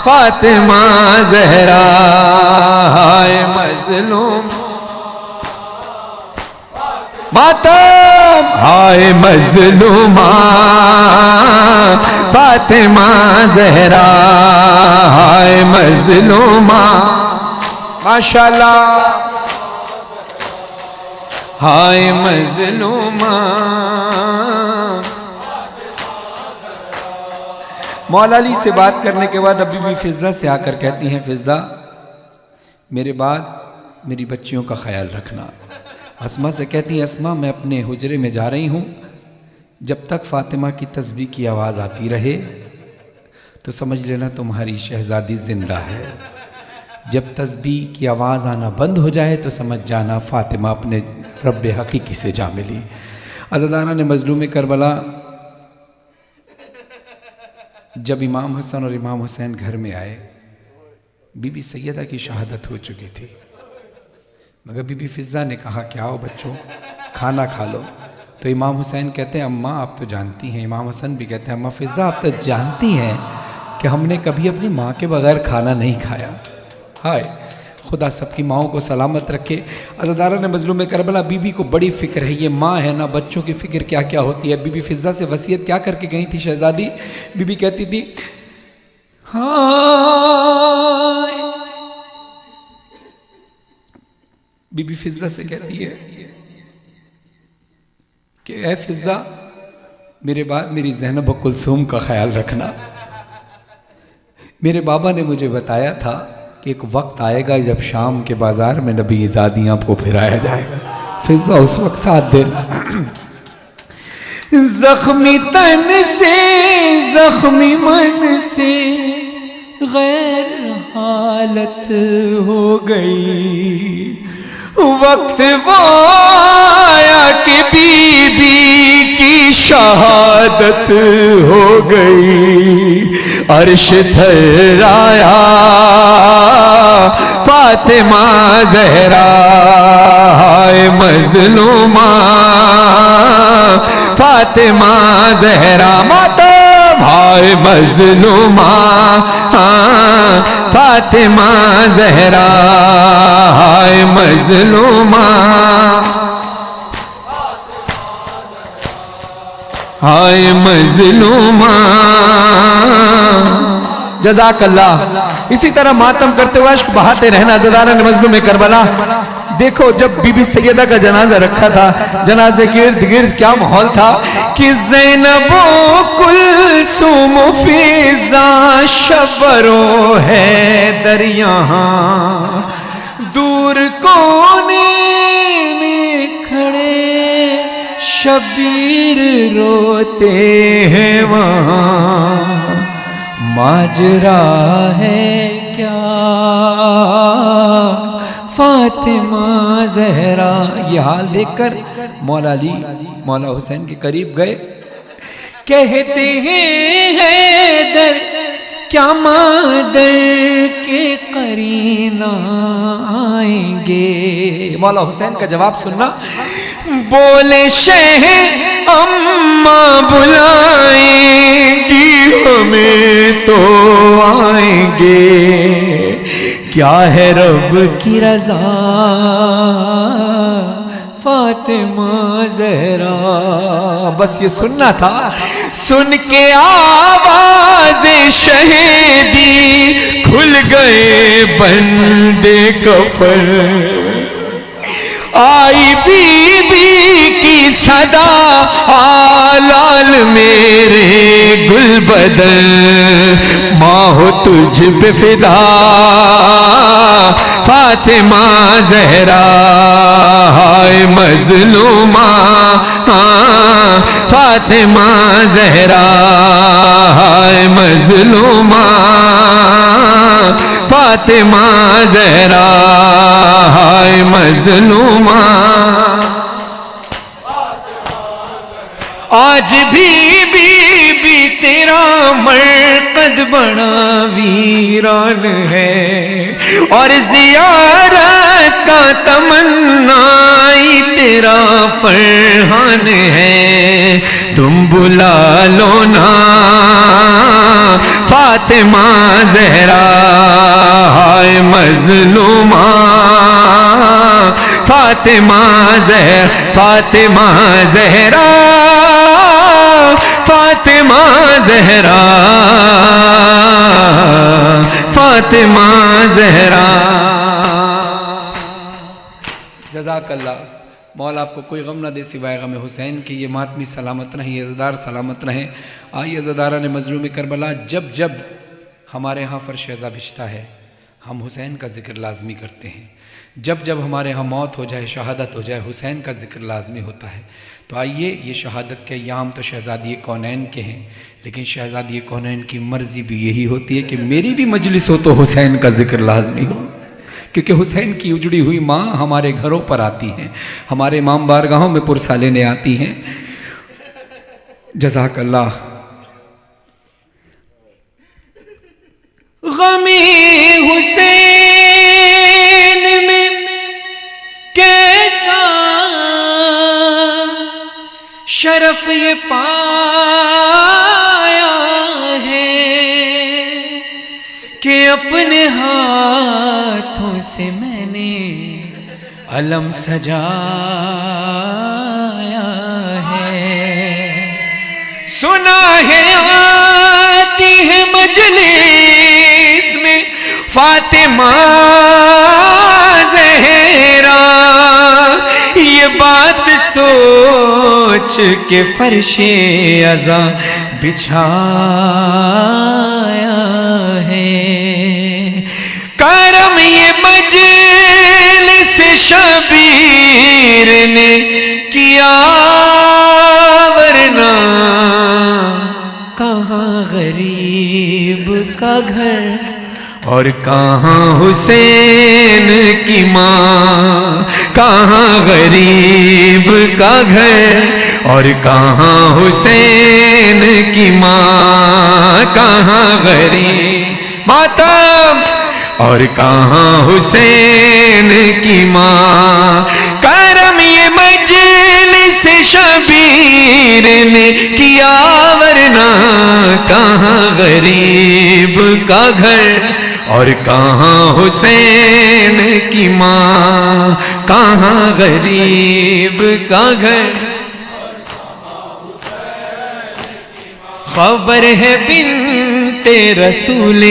Speaker 2: فاطمہ زہرا ہائے مظلوم ماتم ہائے مظلومہ فاطمہ زہرا ہائے مظلومہ. ماشاءاللہ ہائے مظلومہ. مولا علی سے بات کرنے کے بعد ابھی بھی فضہ سے آ کر کہتی ہیں فضہ میرے بعد میری بچیوں کا خیال رکھنا. اسما سے کہتی ہیں اسما میں اپنے حجرے میں جا رہی ہوں, جب تک فاطمہ کی تسبیح کی آواز آتی رہے تو سمجھ لینا تمہاری شہزادی زندہ ہے, جب تسبیح کی آواز آنا بند ہو جائے تو سمجھ جانا فاطمہ اپنے رب حقیقی سے جا ملی. عزاداران مظلوم کربلا جب امام حسن اور امام حسین گھر میں آئے, بی بی سیدہ کی شہادت ہو چکی تھی, مگر بی بی فضہ نے کہا کہ آؤ بچوں کھانا کھا لو. تو امام حسین کہتے ہیں اماں آپ تو جانتی ہیں, امام حسن بھی کہتے ہیں اماں فضہ آپ تو جانتی ہیں کہ ہم نے کبھی اپنی ماں کے بغیر کھانا نہیں کھایا. ہائے خدا سب کی ماؤں کو سلامت رکھے. عزاداران مظلوم کربلا بی بی کو بڑی فکر ہے, یہ ماں ہے نا, بچوں کی فکر کیا کیا ہوتی ہے. بی بی فضہ سے وصیت کیا کر کے گئی تھی شہزادی؟ بی بی کہتی تھی ہائے, بی بی فضہ سے کہتی ہے کہ اے فضہ میرے بعد میری زینب و کلثوم کا خیال رکھنا. میرے بابا نے مجھے بتایا تھا کہ ایک وقت آئے گا جب شام کے بازار میں نبی زادیاں کو پھرایا جائے گا, فضہ اس وقت ساتھ دینا. زخمی تن سے زخمی من سے غیر حالت ہو گئی, وقت وہ آیا کہ بی بی کی شہادت ہو گئی. عرش تھر آیا فاطمہ زہرا ہائے مظلومہ فاطمہ زہرا. ماتم ہائے مظلومہ فاطمہ زہرا، ہائے مظلومہ، ہائے مظلومہ۔ جزاک اللہ۔ اسی طرح ماتم کرتے ہوئے عشق بہاتے رہنا عزاداران مظلوم کربلا۔ دیکھو جب بی بی سیدہ کا جنازہ رکھا تھا، جنازے کے ارد گرد کیا ماحول تھا کہ زینب و کلثوم فیضاں شبرو حیدر یہاں، دور کونے میں کھڑے شبیر روتے ہیں وہاں، ماجرا ہے کیا فاطمہ زہرا۔ یہ حال دیکھ کر مولا علی مولا حسین کے قریب گئے، کہتے ہیں حیدر کیا مادر کے قرینہ آئیں گے؟ مولا حسین کا جواب سننا، بولے شہ اماں بلائیں گی ہمیں تو آئیں گے، کیا ہے رب کی رضا فاطمہ زہرا۔ بس یہ سننا تھا۔ سن کے آواز شہیدی کھل گئے بندے کفر، آئی بی بی کی صدا آلال میرے گل بدن، ماں ہو تجھ پہ فدا فاطمہ زہرا، ہائے مظلومہ فاطمہ زہرا، ہائے مظلومہ فاطمہ زہرا، ہائے مظلومہ۔ آج بھی بی بی تیرا مرقد بڑا ویران ہے، اور زیارت کا تمنائی تیرا فرحان ہے، تم بلا لو نا فاطمہ زہرا، ہائے مظلومہ فاطمہ زہرا، فاطمہ زہرا، فاطمہ زہرا، فاطمہ زہرا۔ جزاک اللہ۔ مولا آپ کو کوئی غم نہ دے سوائے غم حسین کی، یہ ماتمی سلامت رہیں، یہ عزادار سلامت رہیں۔ آئیے عزاداران مظلوم کربلا، جب جب ہمارے ہاں فرش عزا بچھتا ہے ہم حسین کا ذکر لازمی کرتے ہیں، جب جب ہمارے ہاں موت ہو جائے، شہادت ہو جائے، حسین کا ذکر لازمی ہوتا ہے۔ تو آئیے، یہ شہادت کے ایام تو شہزادی کونین کے ہیں، لیکن شہزادی کونین کی مرضی بھی یہی ہوتی ہے کہ میری بھی مجلس ہو تو حسین کا ذکر لازمی ہو، کیونکہ حسین کی اجڑی ہوئی ماں ہمارے گھروں پر آتی ہیں، ہمارے امام بارگاہوں میں پرسہ لینے آتی ہیں۔ جزاک اللہ۔ غمی حسین میں کیسا شرف یہ پایا ہے کہ اپنے ہاتھوں سے میں نے علم سجایا ہے۔ سنا ہے آتی ہے مجلس میں فاطمہ زہرا، یہ بات سوچ کے فرش عزا بچھایا ہے۔ کرم یہ مجلس شبیر نے کیا، ورنہ کہاں غریب کا گھر اور کہاں حسین کی ماں، کہاں غریب کا گھر اور کہاں حسین کی ماں، کہاں غریب ماتم اور کہاں حسین کی ماں۔ کرم یہ مجلس شبیر نے کیا ورنہ کہاں غریب کا گھر اور کہاں حسین کی ماں کہاں غریب کا گھر خبر ہے بنت رسول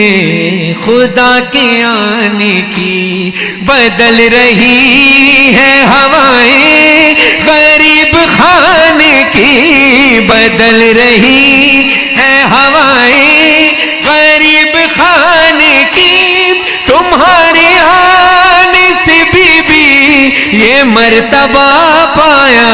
Speaker 2: خدا کے آنے کی بدل رہی ہے ہوائیں غریب خانے کی بدل رہی ہے ہوائیں غریب خانے کی تمہارے آنے سے بی بی یہ مرتبہ پایا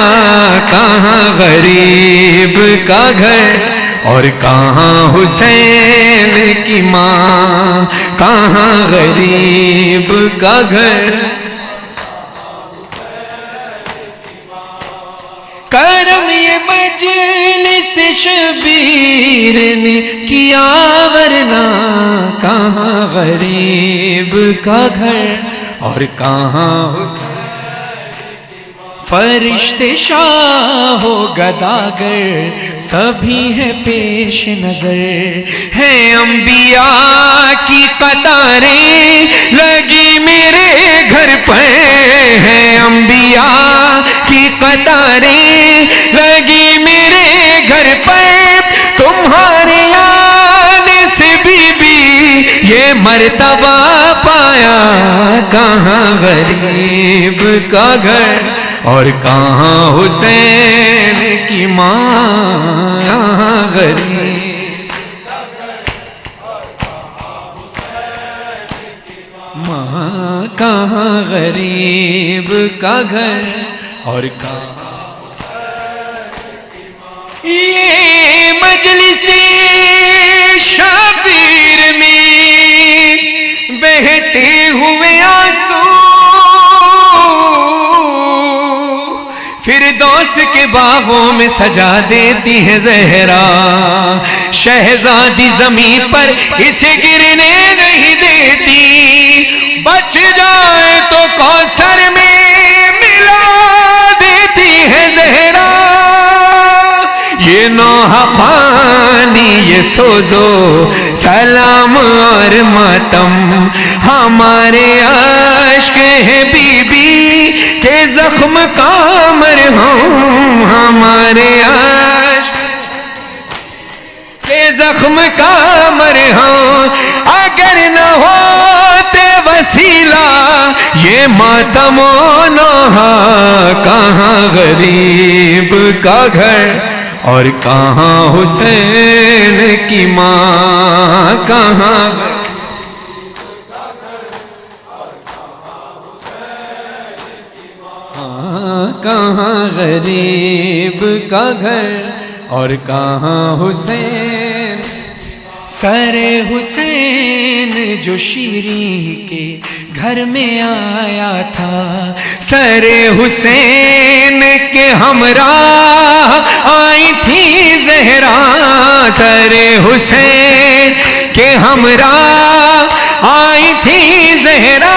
Speaker 2: کہاں غریب کا گھر اور کہاں حسین کی ماں کہاں غریب کا گھر کرم یہ مجلس شبیر نے کیا ورنہ کہاں غریب کا گھر اور کہاں حسین فرشتے شاہ و گداگر سبھی ہیں پیش نظر ہیں انبیاء کی قطاریں لگی میرے گھر پر ہیں انبیاء کی قطاریں لگی میرے گھر پر تمہارے آنے سے بی بی یہ مرتبہ پایا کہاں غریب کا گھر اور کہاں حسین کی ماں غریب ماں کہاں غریب کا گھر اور کہاں یہ مجلس شبیر میں بہتے ہوئے آنسو فردوس کے باغوں میں سجا دیتی ہے زہرا شہزادی زمین پر اسے گرنے نہیں دیتی بچ جائے تو کوثر میں ملا دیتی ہے زہرا یہ نوحہ خوانی یہ سوزو سلام اور ماتم ہمارے عشق ہے بی بی کہ زخم کا مرہم ہمارے عشق کہ زخم کا مرہم اگر نہ ہوتے وسیلہ یہ ماتم و نوحہ کہاں غریب کا گھر اور کہاں حسین کی ماں کہاں کہاں غریب کا گھر اور کہاں حسین سر حسین جو شیریں کے گھر میں آیا تھا سر حسین کے ہمراہ آئی تھی زہرا سر حسین کے ہمراہ آئی تھی زہرا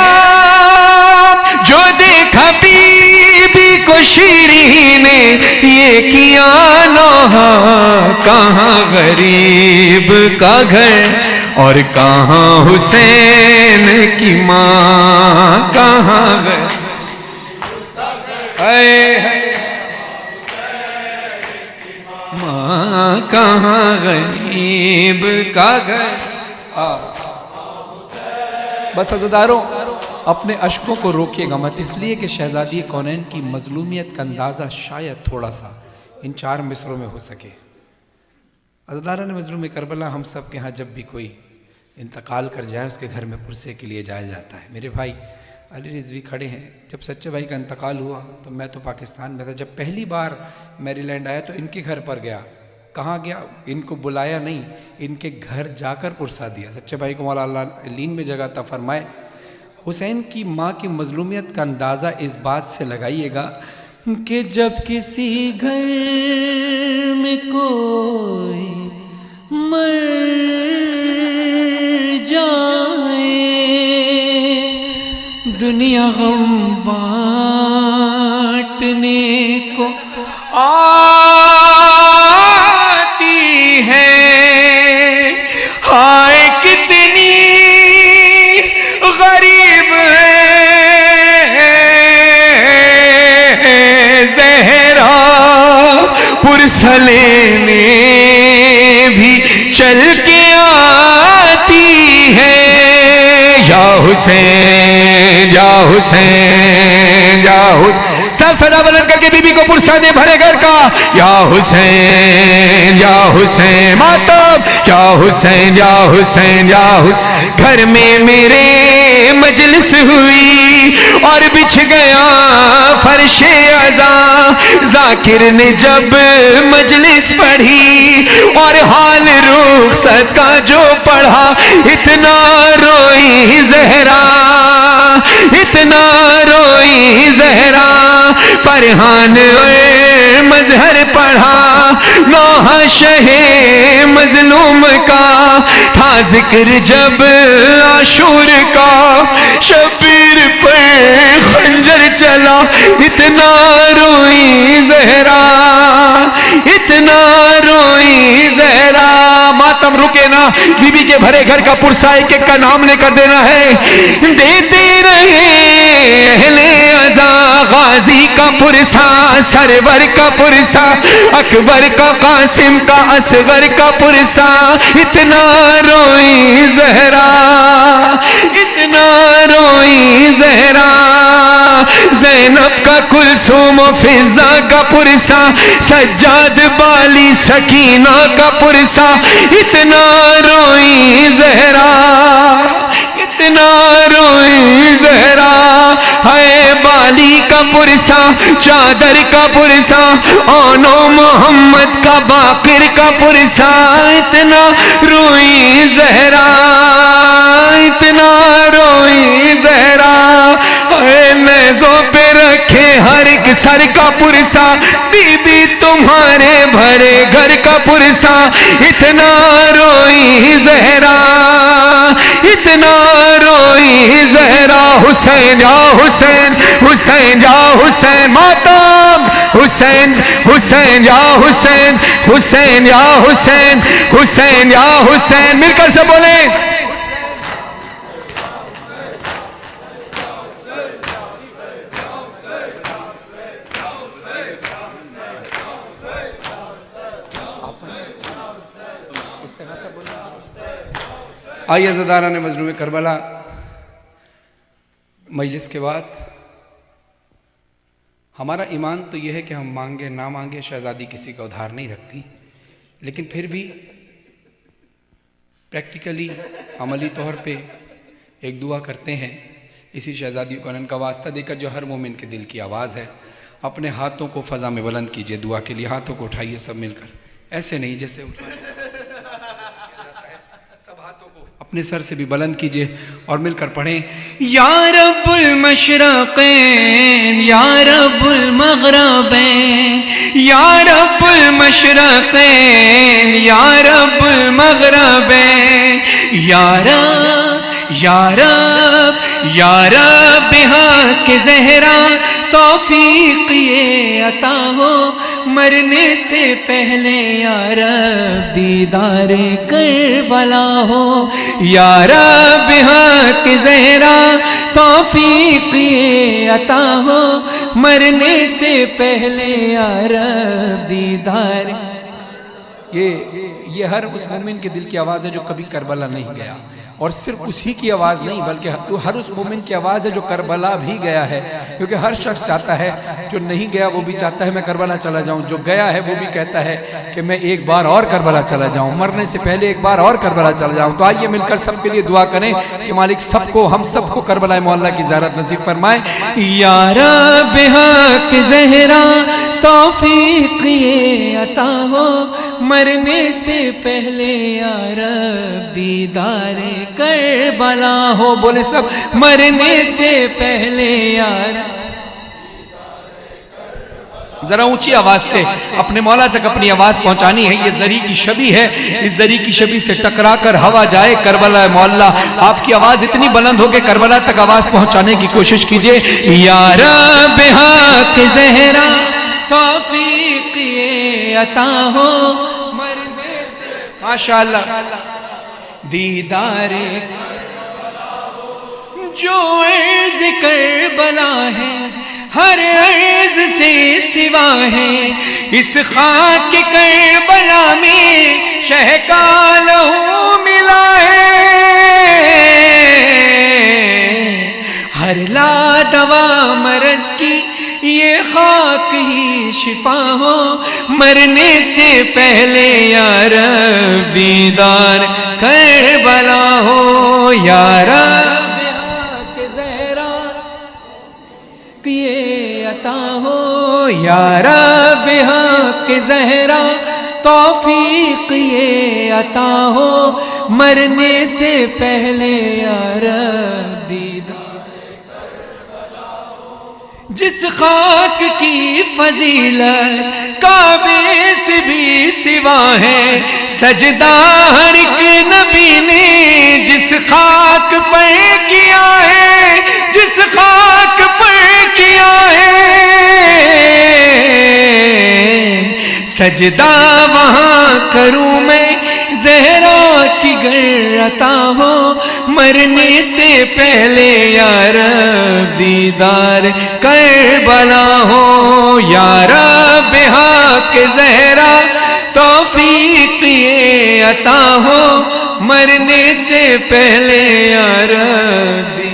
Speaker 2: جو دیکھا بی بی کو شیریں نے یہ کیا نوحہ کہاں غریب کا گھر اور کہاں حسین کی ماں کہاں غریب ماں کہاں غریب کا گھر بس عزیزداروں اپنے اشکوں کو روکیے گا مت اس لیے کہ شہزادی کونین کی مظلومیت کا اندازہ شاید تھوڑا سا ان 4 مصروں میں ہو سکے عزیزداران مظلوم کربلا ہم سب کے ہاں جب بھی کوئی انتقال کر جائے اس کے گھر میں پرسے کے لیے جایا جاتا ہے میرے بھائی علی رضوی کھڑے ہیں جب سچے بھائی کا انتقال ہوا تو میں تو پاکستان میں تھا جب پہلی بار میری لینڈ آیا تو ان کے گھر پر گیا کہاں گیا ان کو بلایا نہیں ان کے گھر جا کر پرسا دیا سچے بھائی کو مولا اللہ علین میں جگہ عطا فرمائے حسین کی ماں کی مظلومیت کا اندازہ اس بات سے لگائیے گا کہ جب کسی گھر میں کوئی مر جائے دنیا غم بانٹنے کو آتی ہے، ہائے کتنی غریب ہے زہرا، پرسلے میں بھی چل کے آتی ہے، یا حسین یا حسین یا حسین، سب صدا بلند کر کے بی بی کو پرسا دے بھرے گھر کا، یا حسین یا حسین، ماتم یا حسین یا حسین یا حسین، گھر میں میرے مجلس ہوئی اور بچھ گیا فرش عزاں، ذاکر نے جب مجلس پڑھی اور حال رخصت کا جو پڑھا، اتنا روئی زہرا، اتنا روئی زہرا، فرحان مظہر پڑھا، نوحہ شہ مظلوم کا تھا ذکر جب عاشور کا، شبیر پر خنجر چلا، اتنا روئی زہرا، اتنا روئی زہرا، ماتم رکے نا، بی بی کے بھرے گھر کا پرسا ایک ایک کا نام لے کر دینا ہے، دیتے رہے اہل عزا، غازی کا پرسا، سرور کا پرسا، اکبر کا، قاسم کا، اصغر کا پرسا، اتنا روئی زہرا، اتنا روئی زہرا، زینب کا، کلثوم و فضا کا پرسا، سجاد بالی سکینہ کا پرسا، اتنا روئی زہرا، اتنا روئی زہرا، ہے بالی کا پرسا، چادر کا پرسا، آنو محمد کا، باقر کا پرسا، اتنا روئی زہرا، اتنا روئی زہرا، اے نیزوں پہ رکھے ہر ایک سر کا پرسا، بی بی تمہارے بھرے گھر کا پرسا، اتنا روئی زہرا، اتنا روئی زہرا، حسین یا حسین، حسین یا حسین، ماتم حسین، حسین یا حسین، حسین یا حسین، حسین یا حسین، مل کر سب بولیں، آئیے عزاداران مظلوم کربلا، مجلس کے بعد ہمارا ایمان تو یہ ہے کہ ہم مانگے نہ مانگے، شہزادی کسی کا ادھار نہیں رکھتی، لیکن پھر بھی پریکٹیکلی عملی طور پہ ایک دعا کرتے ہیں اسی شہزادی کو کا واسطہ دے کر جو ہر مومن کے دل کی آواز ہے۔ اپنے ہاتھوں کو فضا میں بلند کیجئے دعا کے لیے، ہاتھوں کو اٹھائیے سب مل کر، ایسے نہیں جیسے اٹھائیے، اپنے سر سے بھی بلند کیجئے اور مل کر پڑھیں، یا رب المشرقین یا رب المغربین، یا رب المشرقین یا رب المغربین، یا رب یا رب یا رب حق زہرا، توفیق یہ عطا ہو مرنے سے پہلے، یا رب دیدار کربلا ہو، یا رب حق زہرا، توفیق یہ عطا ہو مرنے سے پہلے، یا رب دیدار، یہ ہر اس مومن کے دل کی آواز ہے جو کبھی کربلا نہیں گیا، اور صرف اسی کی آواز نہیں بلکہ ہر اس مومن کی آواز ہے جو کربلا بھی گیا ہے، کیونکہ ہر شخص چاہتا ہے، جو نہیں گیا وہ بھی چاہتا ہے میں کربلا چلا جاؤں، جو گیا ہے وہ بھی کہتا ہے کہ میں ایک بار اور کربلا چلا جاؤں، مرنے سے پہلے ایک بار اور کربلا چلا جاؤں۔ تو آئیے مل کر سب کے لیے دعا کریں کہ مالک سب کو، ہم سب کو کربلا معلیٰ کی زیارت نصیب فرمائے، یا رب حق زہرا، توفیق یہ عطا ہو مرنے سے پہلے، یا رب دیدار کربلا ہو، بولے سب، مرنے سے پہلے، یا رب، ذرا اونچی آواز سے اپنے مولا تک اپنی آواز پہنچانی ہے۔ یہ زری کی شبی ہے، اس زری کی شبی سے ٹکرا کر ہوا جائے کربلا مولا، آپ کی آواز اتنی بلند ہو کہ کربلا تک آواز پہنچانے کی کوشش کیجئے، یا رب حق زہرا، توفیق عطا ہو مرنے سے ماشاءاللہ دیدار جو عرض کربلا ہے ہر عرض سے سوا ہے اس خاک کربلا میں شہ کا لہو ملا ہے ہر لا دوا مرض کی یہ خاک ہی شفا ہو مرنے سے پہلے یا رب دیدار کربلا ہو یا رب حق زہرا یہ عطا ہو یا رب حق زہرا توفیق یہ عطا ہو مرنے سے پہلے یا رب دیدار جس خاک کی فضیلت کعبے سے بھی سوا ہے سجدہ ہر ایک نبی نے جس خاک پر کیا ہے جس خاک پر کیا ہے سجدہ وہاں کروں میں زہرا کی گر عطا ہو مرنے سے پہلے یا رب دیدار کربلا ہو یا رب حق زہرا توفیق یہ عطا ہو مرنے سے پہلے یا رب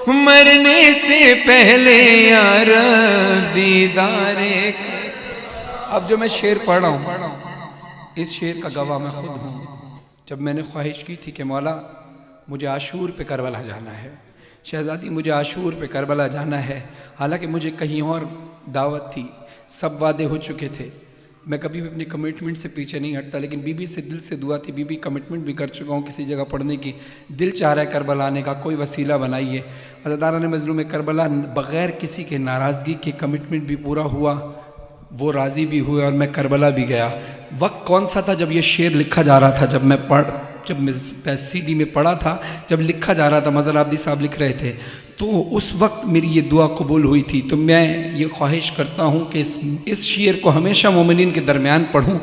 Speaker 2: مرنے سے پہلے یا رب دیدار اب جو میں شعر پڑھ رہا ہوں اس شعر کا گواہ میں خود ہوں جب میں نے خواہش کی تھی کہ مولا مجھے عاشور پہ کربلا جانا ہے شہزادی مجھے عاشور پہ کربلا جانا ہے حالانکہ مجھے کہیں اور دعوت تھی سب وعدے ہو چکے تھے میں کبھی بھی اپنی کمٹمنٹ سے پیچھے نہیں ہٹتا لیکن بی بی سے دل سے دعا تھی بی بی کمٹمنٹ بھی کر چکا ہوں کسی جگہ پڑھنے کی دل چاہ رہا ہے کربلا آنے کا کوئی وسیلہ بنائیے عزاداران مظلوم کربلا بغیر کسی کے ناراضگی کے کمٹمنٹ بھی پورا ہوا وہ راضی بھی ہوئے اور میں کربلا بھی گیا وقت کون سا تھا جب یہ شعر لکھا جا رہا تھا جب میں سی ڈی میں پڑھا تھا جب لکھا جا رہا تھا مظہر عابدی صاحب لکھ رہے تھے تو اس وقت میری یہ دعا قبول ہوئی تھی تو میں یہ خواہش کرتا ہوں کہ اس شعر کو ہمیشہ مومنین کے درمیان پڑھوں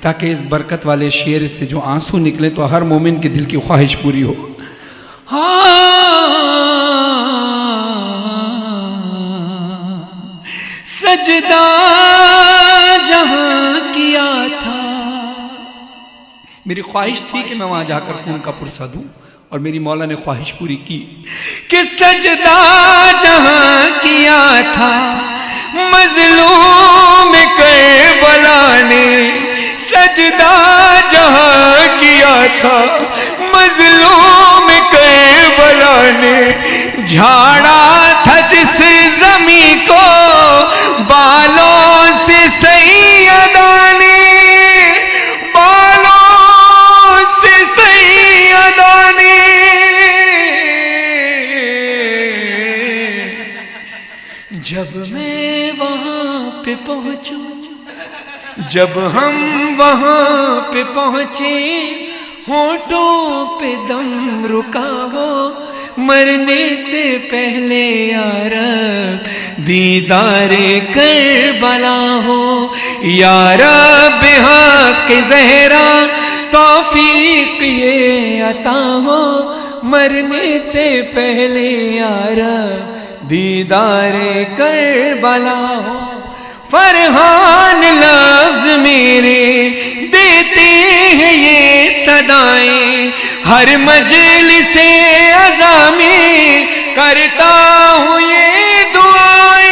Speaker 2: تاکہ اس برکت والے شعر سے جو آنسو نکلے تو ہر مومن کے دل کی خواہش پوری ہو سجدہ جہاں کیا تھا میری خواہش تھی کہ میں وہاں جا کر خون کا پرسہ دوں اور میری مولا نے خواہش پوری کی کہ سجدہ جہاں کیا تھا مظلوم کربلا نے سجدہ جہاں کیا تھا مظلوم کربلا نے جھاڑا تھا جس زمین کو بالوں سے سیدہ نے بالوں سے سیدہ نے جب میں وہاں پہ پہنچوں جب ہم وہاں پہ پہنچے ہونٹوں پہ دم رکا ہو مرنے سے پہلے یا رب دیدار کربلا ہو یا رب حق زہرا توفیق یہ عطا ہو مرنے سے پہلے یا رب دیدار کربلا ہو فرحان لفظ میرے دیتے ہیں یہ صدائیں ہر مجلس عزا میں کرتا ہوں یہ دعائیں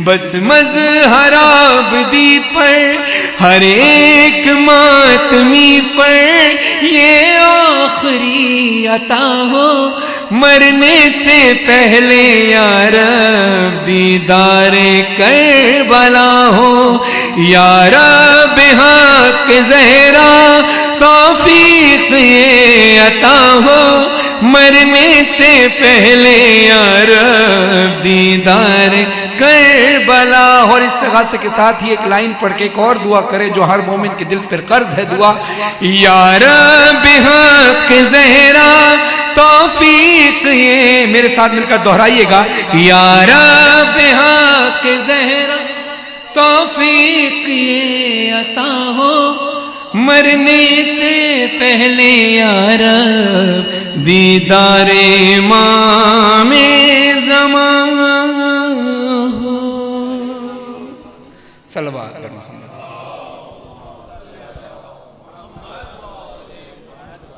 Speaker 2: بس مظہر عابدی پر ہر ایک ماتمی پر یہ آخری عطا ہو مرنے سے پہلے یا رب دیدار کربلا ہو یا رب حق زہرا توفیق یہ عطا ہو مرنے سے پہلے یا رب دیدار کربلا اور اس استغاثے کے ساتھ ہی ایک لائن پڑھ کے ایک اور دعا کرے جو ہر مومن کے دل پر قرض ہے دعا یا رب حق زہرا توفیق یہ میرے ساتھ مل کر دہرائیے گا یا رب حق زہرا توفیق یہ عطا ہو مرنے سے پہلے یا رب دیدار امام زمان ہو. صلوات پر محمد.